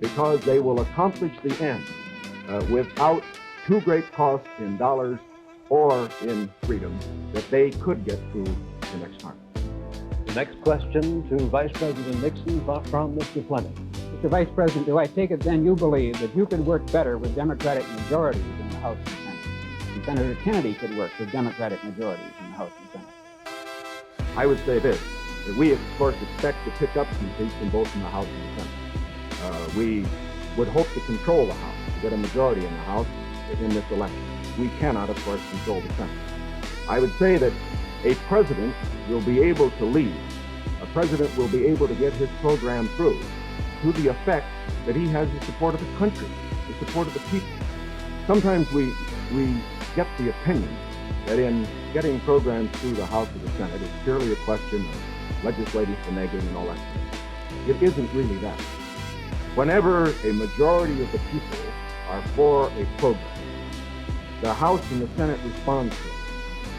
because they will accomplish the end without too great cost in dollars or in freedom, that they could get through the next time. The next question to Vice President Nixon from Mr. Fleming. Mr. Vice President, do I take it then you believe that you could work better with Democratic majorities in the House and Senate, and Senator Kennedy could work with Democratic majorities in the House and Senate? I would say this, that we, of course, expect to pick up some seats in both in the House and the Senate. We would hope to control the House, to get a majority in the House in this election. We cannot, of course, control the Senate. I would say that a president will be able to lead. A president will be able to get his program through to the effect that he has the support of the country, the support of the people. Sometimes we get the opinion that in getting programs through the House or the Senate, it's purely a question of legislative finagling and all that. It isn't really that. Whenever a majority of the people are for a program, the House and the Senate respond to it.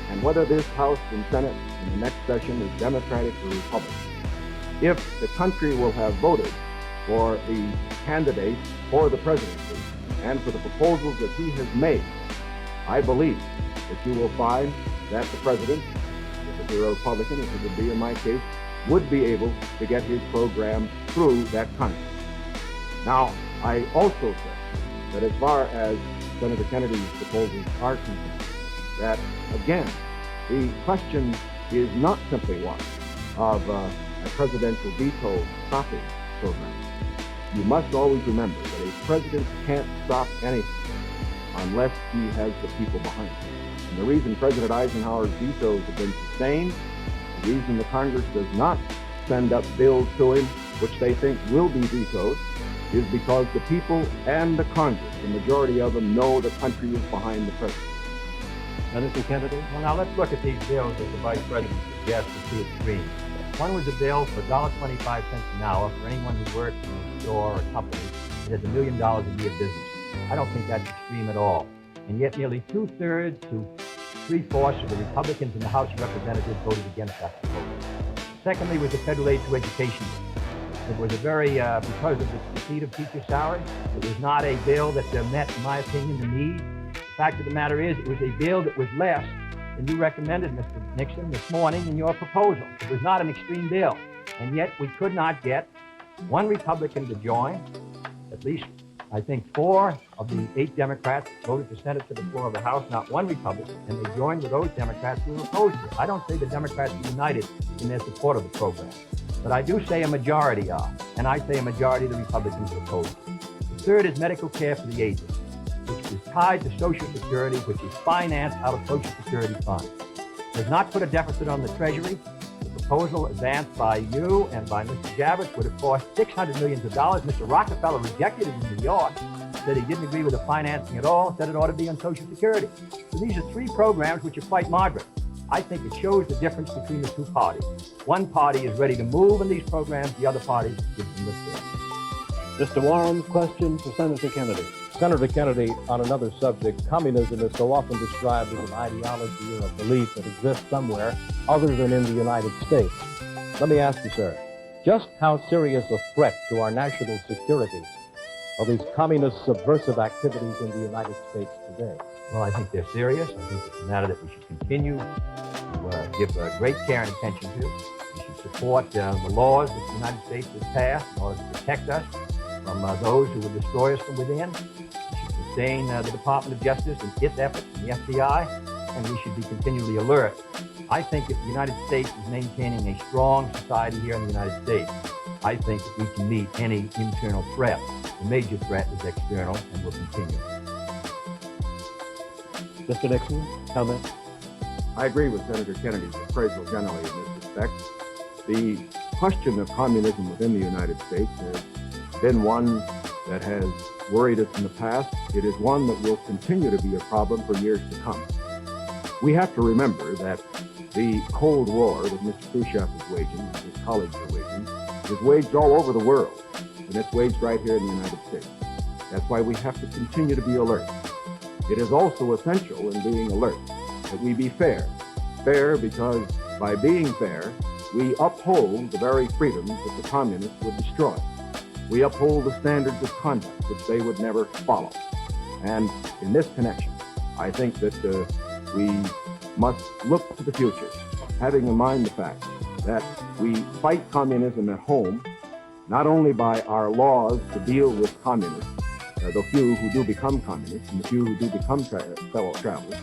And whether this House and Senate in the next session is Democratic or Republican, if the country will have voted for the candidate for the presidency and for the proposals that he has made, I believe that you will find that the president, if it were a Republican, as it would be in my case, would be able to get his program through that Congress. Now, I also say that as far as Senator Kennedy's proposals are concerned, that, again, the question is not simply one of a presidential veto stopping program. You must always remember that a president can't stop anything unless he has the people behind him. And the reason President Eisenhower's vetoes have been sustained, the reason the Congress does not send up bills to him which they think will be vetoed, is because the people and the Congress, the majority of them, know the country is behind the president. Senator Kennedy? Well, now let's look at these bills that the Vice President suggests are too extreme. One was a bill for $1.25 an hour for anyone who works in a store or a company that has $1 million a year business. I don't think that's extreme at all. and yet nearly 2/3 to 3/4 of the Republicans in the House of Representatives voted against that proposal. Secondly was the federal aid to education. It was a very, because of the defeat of teacher salary, it was not a bill that met, in my opinion, the need. The fact of the matter is, it was a bill that was less than you recommended, Mr. Nixon, this morning in your proposal. It was not an extreme bill, and yet we could not get one Republican to join. At least, I think, 4 of the 8 Democrats voted to send it to the floor of the House, not one Republican, and they joined with those Democrats who were opposed to it. I don't say the Democrats are united in their support of the program, but I do say a majority are, and I say a majority of the Republicans are opposed. The third is medical care for the aged, which is tied to Social Security, which is financed out of Social Security funds. Does not put a deficit on the Treasury. The proposal advanced by you and by Mr. Javits would have cost $600 million. Mr. Rockefeller rejected it in New York, said he didn't agree with the financing at all, said it ought to be on Social Security. So these are 3 programs which are quite moderate. I think it shows the difference between the 2 parties. One party is ready to move in these programs, the other party gives them lip service. Mr. Warren's question to Senator Kennedy. Senator Kennedy, on another subject, communism is so often described as an ideology or a belief that exists somewhere other than in the United States. Let me ask you, sir, just how serious a threat to our national security are these communist subversive activities in the United States today? Well, I think they're serious. I think it's a matter that we should continue to give great care and attention to. We should support the laws that the United States has passed in order to protect us from those who will destroy us from within. We should sustain the Department of Justice and its efforts, and the FBI, and we should be continually alert. I think if the United States is maintaining a strong society here in the United States, I think that we can meet any internal threat. The major threat is external and will continue. Mr. Nixon, comment? I agree with Senator Kennedy's appraisal generally in this respect. The question of communism within the United States has been one that has worried us in the past. It is one that will continue to be a problem for years to come. We have to remember that the Cold War that Mr. Khrushchev is waging, and his colleagues are waging, is waged all over the world, and it's waged right here in the United States. That's why we have to continue to be alert. It is also essential in being alert that we be fair. Fair because by being fair, we uphold the very freedoms that the communists would destroy. We uphold the standards of conduct which they would never follow. And in this connection, I think that we must look to the future, having in mind the fact that we fight communism at home, not only by our laws to deal with communists, the few who do become communists and the few who do become fellow travelers,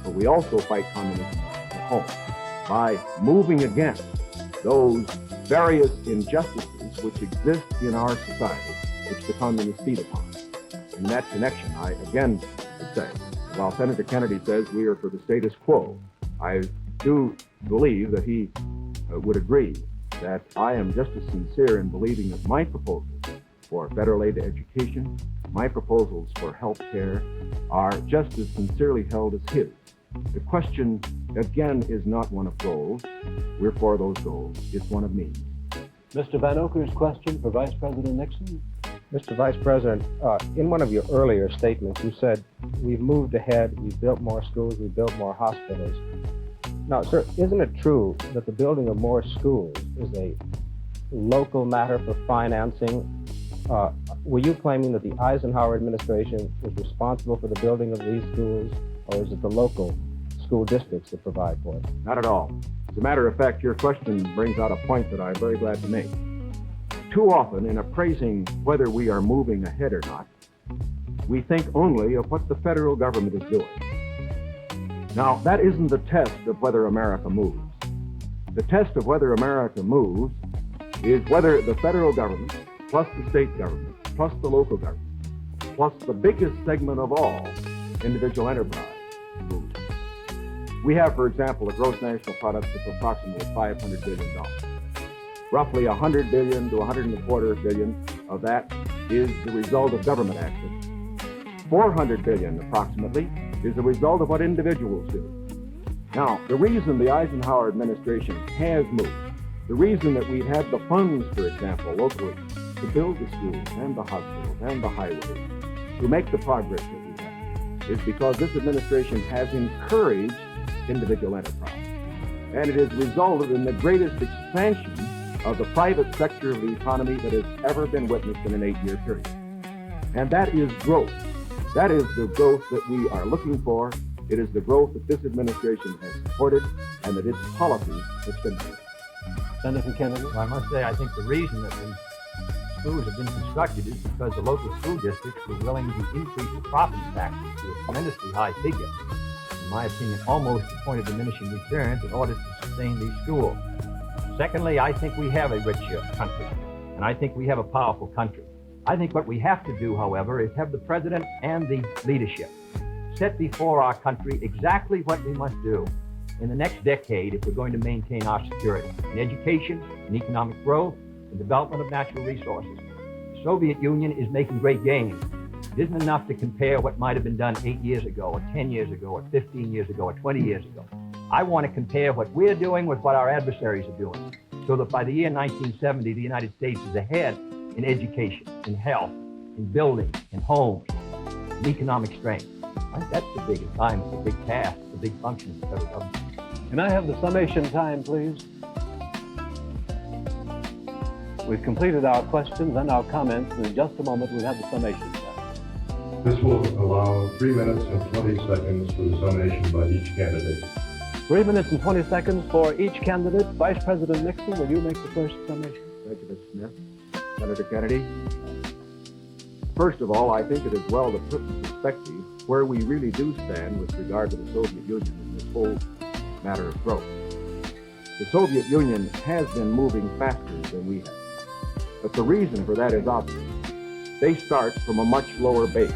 but we also fight communism at home by moving against those various injustices which exist in our society, which the communists feed upon. In that connection, I again would say, while Senator Kennedy says we are for the status quo, I do believe that he would agree that I am just as sincere in believing that my proposals for federal aid to education, my proposals for health care are just as sincerely held as his. The question, again, is not one of goals. We're for those goals. It's one of means. Mr. Van Oker's question for Vice President Nixon. Mr. Vice President, in one of your earlier statements, you said, we've moved ahead, we've built more schools, we've built more hospitals. Now, sir, isn't it true that the building of more schools is a local matter for financing? Were you claiming that the Eisenhower administration was responsible for the building of these schools, or is it the local school districts that provide for it? Not at all. As a matter of fact, your question brings out a point that I'm very glad to make. Too often, in appraising whether we are moving ahead or not, we think only of what the federal government is doing. Now, that isn't the test of whether America moves. The test of whether America moves is whether the federal government, plus the state government, plus the local government, plus the biggest segment of all, individual enterprise, moves. We have, for example, a gross national product of approximately $500 billion. Roughly $100 billion to $125 billion of that is the result of government action. $400 billion, approximately, is the result of what individuals do. Now, the reason the Eisenhower administration has moved, the reason that we've had the funds, for example, locally, to build the schools and the hospitals and the highways, to make the progress that we have, is because this administration has encouraged individual enterprise. And it has resulted in the greatest expansion of the private sector of the economy that has ever been witnessed in an 8-year period. And that is growth. That is the growth that we are looking for. It is the growth that this administration has supported and that its policies have stimulated. Senator Kennedy? Well, I must say, I think the reason that these schools have been constructed is because the local school districts were willing to increase the property taxes to a tremendously high figure. In my opinion, almost to the point of diminishing returns in order to sustain these schools. Secondly, I think we have a richer country, and I think we have a powerful country. I think what we have to do, however, is have the president and the leadership set before our country exactly what we must do in the next decade if we're going to maintain our security in education, in economic growth, in development of natural resources. The Soviet Union is making great gains. It isn't enough to compare what might have been done 8 years ago, or 10 years ago, or 15 years ago, or 20 years ago. I want to compare what we're doing with what our adversaries are doing, so that by the year 1970, the United States is ahead in education, in health, in buildings, in homes, in economic strength. I think that's the big assignment, the big task, the big function of the federal government. Can I have the summation time, please? We've completed our questions and our comments, and in just a moment we'll have the summation time. This will allow 3 minutes and 20 seconds for the summation by each candidate. 3 minutes and 20 seconds for each candidate. Vice President Nixon, will you make the first summation? Thank you, Mr. Smith. Senator Kennedy, first of all, I think it is well to put in perspective where we really do stand with regard to the Soviet Union in this whole matter of growth. The Soviet Union has been moving faster than we have. But the reason for that is obvious. They start from a much lower base.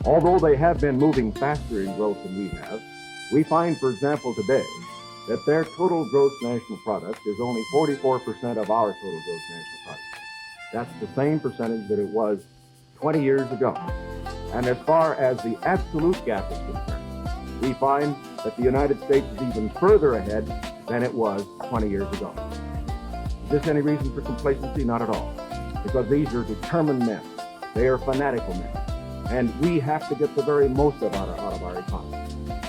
Although they have been moving faster in growth than we have, we find, for example, today, that their total gross national product is only 44% of our total gross national product. That's the same percentage that it was 20 years ago. And as far as the absolute gap is concerned, we find that the United States is even further ahead than it was 20 years ago. Is this any reason for complacency? Not at all. Because these are determined men. They are fanatical men. And we have to get the very most out of our economy.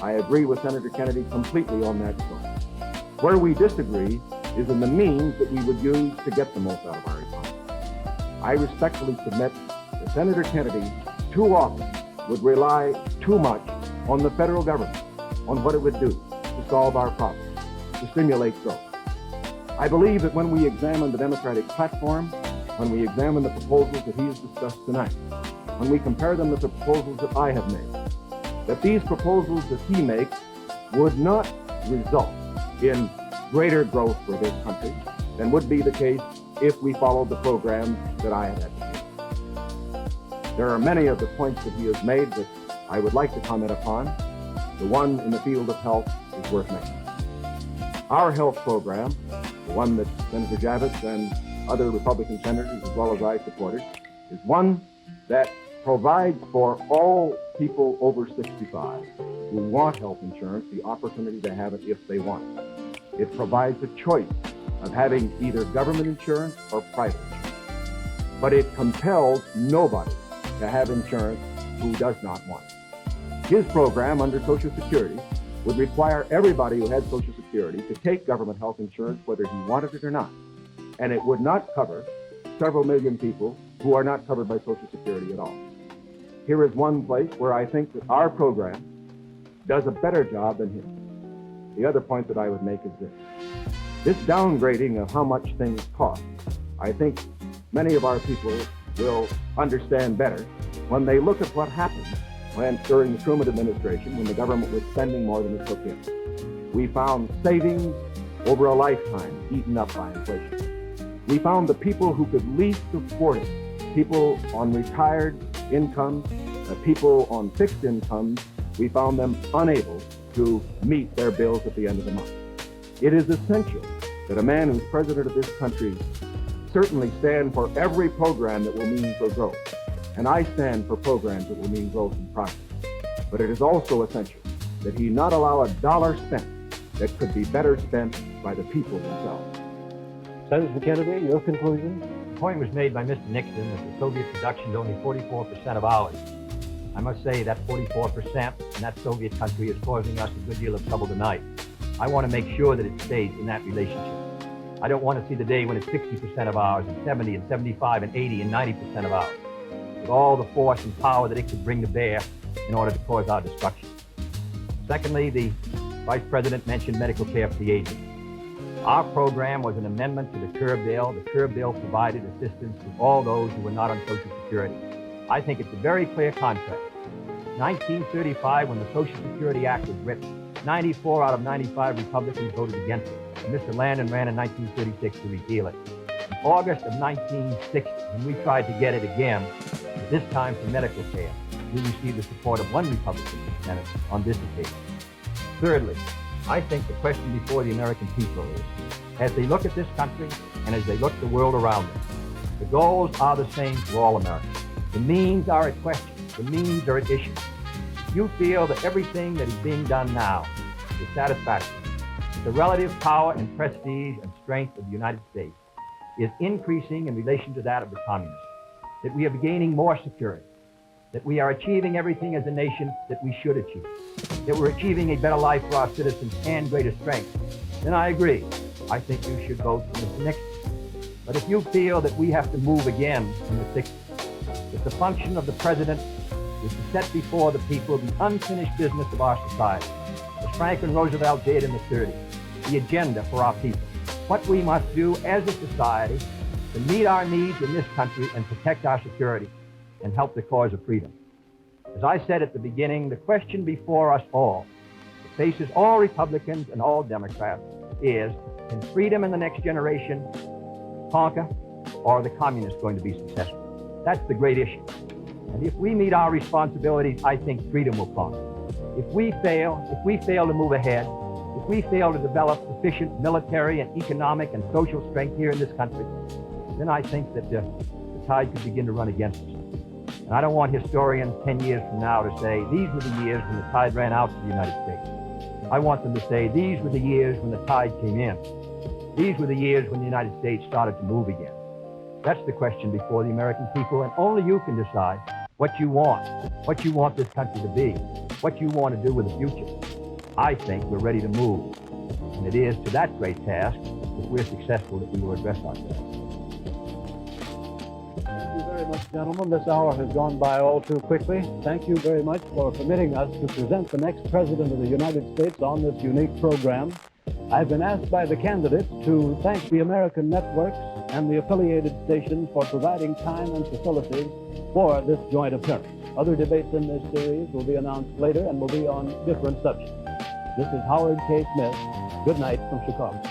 I agree with Senator Kennedy completely on that score. Where we disagree is in the means that we would use to get the most out of our economy. I respectfully submit that Senator Kennedy too often would rely too much on the federal government, on what it would do to solve our problems, to stimulate growth. I believe that when we examine the Democratic platform, when we examine the proposals that he has discussed tonight, when we compare them with the proposals that I have made, that these proposals that he makes would not result in greater growth for this country than would be the case if we followed the program that I have advocated. There are many of the points that he has made that I would like to comment upon. The one in the field of health is worth mentioning. Our health program, the one that Senator Javits and other Republican senators, as well as I, supported, is one that provides for all people over 65 who want health insurance the opportunity to have it if they want it. It provides a choice of having either government insurance or private insurance. But it compels nobody to have insurance who does not want it. His program under Social Security would require everybody who had Social Security to take government health insurance whether he wanted it or not. And it would not cover several million people who are not covered by Social Security at all. Here is one place where I think that our program does a better job than his. The other point that I would make is this. This downgrading of how much things cost, I think many of our people will understand better when they look at what happened during the Truman administration, when the government was spending more than it took in. We found savings over a lifetime eaten up by inflation. We found the people who could least afford it, people on retired incomes, people on fixed incomes, we found them unable to meet their bills at the end of the month. It is essential that a man who's president of this country certainly stand for every program that will mean for growth. And I stand for programs that will mean growth and progress. But it is also essential that he not allow a dollar spent that could be better spent by the people themselves. Senator Kennedy, your conclusion? The point was made by Mr. Nixon that the Soviet production is only 44% of ours. I must say that 44% in that Soviet country is causing us a good deal of trouble tonight. I want to make sure that it stays in that relationship. I don't want to see the day when it's 60% of ours and 70 and 75 and 80 and 90% of ours, with all the force and power that it could bring to bear in order to cause our destruction. Secondly, the Vice President mentioned medical care for the aged. Our program was an amendment to the CURB bill. The CURB bill provided assistance to all those who were not on Social Security. I think it's a very clear contrast. 1935, when the Social Security Act was written, 94 out of 95 Republicans voted against it. And Mr. Landon ran in 1936 to repeal it. In August of 1960, when we tried to get it again, but this time for medical care, we received the support of one Republican in the Senate on this occasion. Thirdly, I think the question before the American people is, as they look at this country and as they look at the world around them, the goals are the same for all Americans. The means are at question. The means are at issue. If you feel that everything that is being done now is satisfactory, that the relative power and prestige and strength of the United States is increasing in relation to that of the communists, that we are gaining more security, that we are achieving everything as a nation that we should achieve, that we're achieving a better life for our citizens and greater strength, then I agree. I think you should vote for Mr. Nixon. But if you feel that we have to move again in the 60s, that the function of the president is to set before the people the unfinished business of our society, as Franklin Roosevelt did in the 30s, the agenda for our people, what we must do as a society to meet our needs in this country and protect our security and help the cause of freedom. As I said at the beginning, the question before us all, that faces all Republicans and all Democrats, is, can freedom in the next generation conquer, or are the communists going to be successful? That's the great issue. And if we meet our responsibilities, I think freedom will conquer. If we fail to move ahead, if we fail to develop sufficient military and economic and social strength here in this country, then I think that the tide could begin to run against us. And I don't want historians 10 years from now to say, these were the years when the tide ran out for the United States. I want them to say, these were the years when the tide came in. These were the years when the United States started to move again. That's the question before the American people, and only you can decide what you want this country to be, what you want to do with the future. I think we're ready to move, and it is to that great task, if we're successful, that we will address ourselves. Thank you very much, gentlemen. This hour has gone by all too quickly. Thank you very much for permitting us to present the next President of the United States on this unique program. I've been asked by the candidates to thank the American networks and the affiliated stations for providing time and facilities for this joint appearance. Other debates in this series will be announced later and will be on different subjects. This is Howard K. Smith. Good night from Chicago.